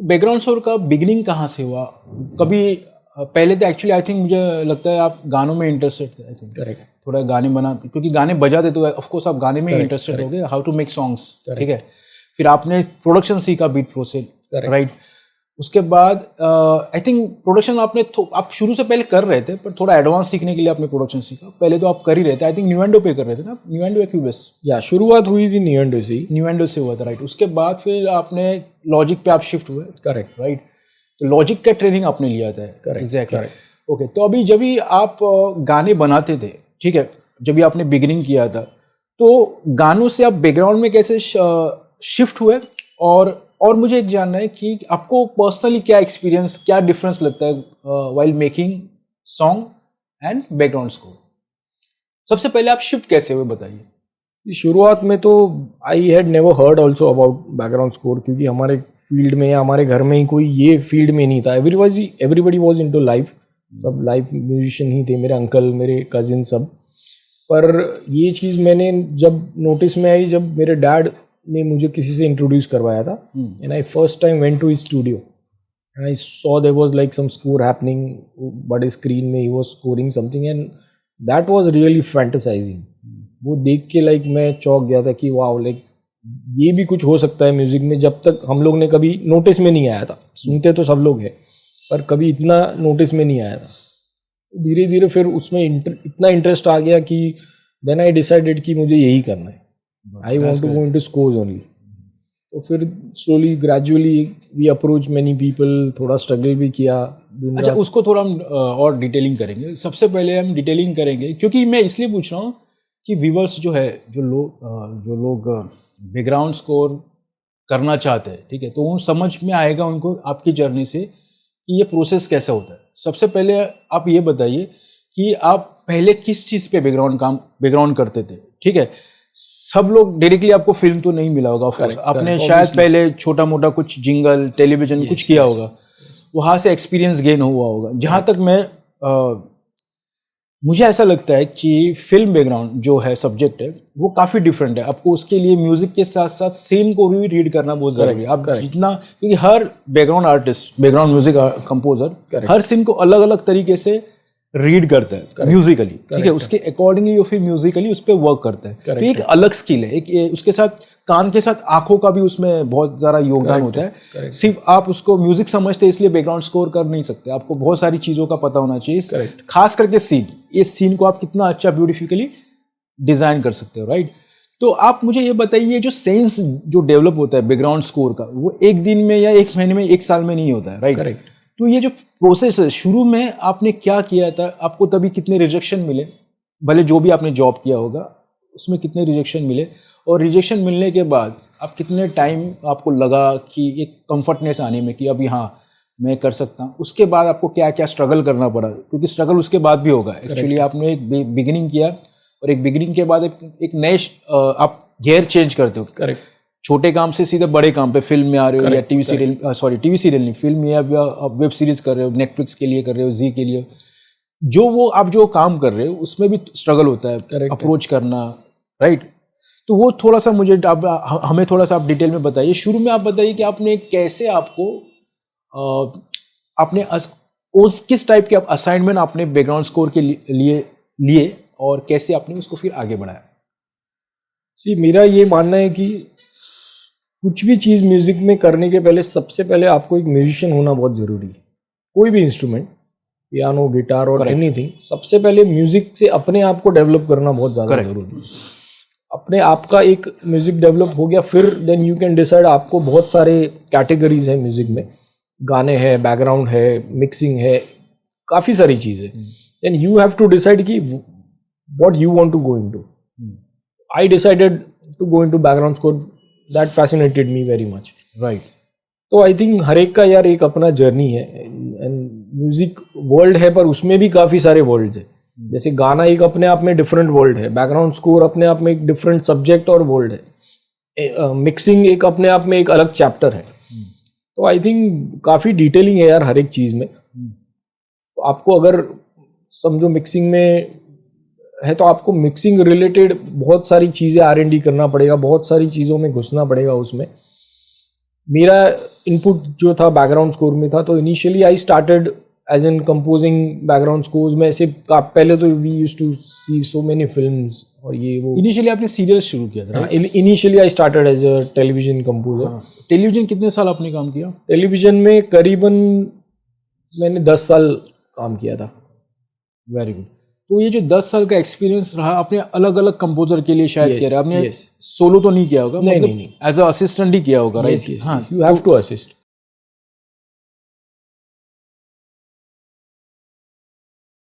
Background score का beginning कहाँ से हुआ? कभी पहले तो एक्चुअली आई थिंक मुझे लगता है आप गानों में इंटरेस्टेड थे, आई थिंक करेक्ट। थोड़ा गाने बना, क्योंकि गाने बजाते तो ऑफ कोर्स आप गाने में इंटरेस्टेड हो गए, हाउ टू मेक सॉन्ग्स, ठीक है। फिर आपने प्रोडक्शन सीखा, बीट प्रोसेस, राइट। उसके बाद आई थिंक प्रोडक्शन आपने आप शुरू से पहले कर रहे थे, पर थोड़ा एडवांस सीखने के लिए आपने प्रोडक्शन सीखा। पहले तो आप कर ही रहे थे, आई थिंक न्यूएंडो पे कर रहे थे ना, न्यूएंडो या क्यूबेस? या शुरुआत हुई थी न्यूएंडो से ही। न्यूएंडो से हुआ था, राइट। उसके बाद फिर आपने लॉजिक पे आप शिफ्ट हुए, करेक्ट, राइट। तो लॉजिक का ट्रेनिंग आपने लिया था, एग्जैक्टली। ओके, तो अभी जब भी आप गाने बनाते थे, ठीक है, जब भी आपने बिगिनिंग किया था, तो गानों से आप बैकग्राउंड में कैसे शिफ्ट हुए? और मुझे एक जानना है कि आपको पर्सनली क्या एक्सपीरियंस, क्या डिफरेंस लगता है while making song and background score? सबसे पहले आप शिफ्ट कैसे हुए, बताइए। शुरुआत में तो I had never heard also about background score, क्योंकि हमारे फील्ड में या हमारे घर में ही कोई ये फील्ड में नहीं था। एवरीबडी वॉज इनटू लाइव, सब लाइव म्यूजिशियन ही थे, मेरे अंकल, मेरे कजिन, सब। पर ये चीज़ मैंने जब नोटिस में आई, जब मेरे डैड ने मुझे किसी से इंट्रोड्यूस करवाया था, and I first time went to his studio and I saw there was like some score happening, बड़े स्क्रीन में ही was scoring something, and that was really fantasizing. वो देख के लाइक मैं चौंक गया था कि वाओ, लाइक ये भी कुछ हो सकता है म्यूजिक में। जब तक हम लोग ने कभी नोटिस में नहीं आया था, सुनते तो सब लोग हैं, पर कभी इतना नोटिस में नहीं आया था। धीरे धीरे फिर उसमें इतना इंटरेस्ट आ गया कि देन आई डिसाइडेड कि मुझे यही करना है, I want to go into scores only. तो फिर slowly gradually we approach many people, थोड़ा स्ट्रगल भी किया। अच्छा, उसको थोड़ा हम और डिटेलिंग करेंगे। सबसे पहले हम डिटेलिंग करेंगे, क्योंकि मैं इसलिए पूछ रहा हूँ कि व्यूवर्स जो है, जो लोग बैकग्राउंड स्कोर करना चाहते हैं, ठीक है, तो वो समझ में आएगा उनको आपकी जर्नी से कि ये प्रोसेस कैसा होता है। सबसे पहले आप ये बताइए कि आप पहले किस चीज़ पे बैकग्राउंड करते थे, ठीक है। सब लोग डायरेक्टली, आपको फिल्म तो नहीं मिला होगा, आपने शायद पहले छोटा मोटा कुछ जिंगल, टेलीविजन कुछ किया होगा, वहाँ से एक्सपीरियंस गेन हुआ होगा। जहाँ तक मुझे ऐसा लगता है कि फिल्म बैकग्राउंड जो है, सब्जेक्ट है, वो काफ़ी डिफरेंट है। आपको उसके लिए म्यूजिक के साथ साथ सीन को भी रीड करना बहुत ज़रूरी है। आप जितना, क्योंकि हर background artist, background music composer हर सीन को अलग अलग तरीके से रीड करता है म्यूजिकली, ठीक है, उसके अकॉर्डिंगली और फिर म्यूजिकली उस पर वर्क करता है। तो एक अलग स्किल है, एक उसके साथ कान के साथ आंखों का भी उसमें बहुत ज़्यादा योगदान होता है। सिर्फ आप उसको म्यूजिक समझते इसलिए बैकग्राउंड स्कोर कर नहीं सकते, आपको बहुत सारी चीज़ों का पता होना चाहिए, खास करके सीन। इस सीन को आप कितना अच्छा ब्यूटिफिकली डिज़ाइन कर सकते हो, राइट। तो आप मुझे ये बताइए, जो सेंस जो डेवलप होता है बैकग्राउंड स्कोर का, वो एक दिन में या एक महीने में, एक साल में नहीं होता है, राइट। तो ये जो प्रोसेस है, शुरू में आपने क्या किया था, आपको तभी कितने रिजेक्शन मिले, भले जो भी आपने जॉब किया होगा उसमें कितने रिजेक्शन मिले, और रिजेक्शन मिलने के बाद आप कितने टाइम आपको लगा कि एक कंफर्टनेस आने में कि अभी हाँ मैं कर सकता हूँ। उसके बाद आपको क्या क्या स्ट्रगल करना पड़ा, क्योंकि स्ट्रगल उसके बाद भी होगा। एक्चुअली आपने एक बिगिनिंग किया, और एक बिगिनिंग के बाद एक नए आप गियर चेंज करते हो, करेक्ट। छोटे काम से सीधे बड़े काम पे, फिल्म में आ रहे हो या टीवी सीरियल नहीं, फिल्म में या वेब सीरीज कर रहे हो, नेटफ्लिक्स के लिए कर रहे हो, जी के लिए, जो काम कर रहे हो उसमें भी स्ट्रगल होता है, अप्रोच करना, राइट। तो वो थोड़ा सा मुझे हमें थोड़ा सा आप डिटेल में बताइए। शुरू में आप बताइए कि आपने कैसे, आपने किस टाइप के असाइनमेंट आपने बैकग्राउंड स्कोर के लिए और कैसे आपने उसको फिर आगे बढ़ाया। मेरा ये मानना है कि कुछ भी चीज़ म्यूजिक में करने के पहले, सबसे पहले आपको एक म्यूजिशियन होना बहुत ज़रूरी है। कोई भी इंस्ट्रूमेंट, पियानो, गिटार और एनीथिंग, सबसे पहले म्यूजिक से अपने आप को डेवलप करना बहुत ज़्यादा ज़रूरी है। अपने आप का एक म्यूजिक डेवलप हो गया, फिर देन यू कैन डिसाइड। आपको बहुत सारे कैटेगरीज है म्यूजिक में, गाने हैं, बैकग्राउंड है, मिक्सिंग है, काफ़ी सारी चीज़ें। Then you have to decide कि what you want to go into. I decided to go into background score, that fascinated me very much, right. तो आई थिंक हर एक का यार एक अपना जर्नी है, एंड म्यूजिक वर्ल्ड है, पर उसमें भी काफ़ी सारे वर्ल्ड्स है। जैसे गाना एक अपने आप में डिफरेंट वर्ल्ड है, बैकग्राउंड स्कोर अपने आप में एक डिफरेंट सब्जेक्ट और वर्ल्ड है, मिक्सिंग एक अपने आप में एक अलग चैप्टर है। तो आई थिंक काफ़ी डिटेलिंग है यार हर एक चीज़ में। तो आपको अगर समझो मिक्सिंग में है, तो आपको मिक्सिंग रिलेटेड बहुत सारी चीज़ें R&D करना पड़ेगा, बहुत सारी चीज़ों में घुसना पड़ेगा उसमें। मेरा इनपुट जो था बैकग्राउंड स्कोर में था, तो initially I started as in composing background scores में। ऐसे पहले तो we used to see so many films और ये वो। इनिशियली आपने सीरियल शुरू किया था? Initially I started as a television composer. Television कितने साल आपने काम किया? टेलीविजन में करीबन मैंने 10 साल काम किया था। Very good. तो ये जो 10 साल का एक्सपीरियंस रहा, आपने अलग अलग कंपोजर के लिए शायद किया, आपने सोलो तो नहीं किया होगा, नहीं, एज अ असिस्टेंट ही किया होगा, राइट? हाँ, यू हैव टू असिस्ट।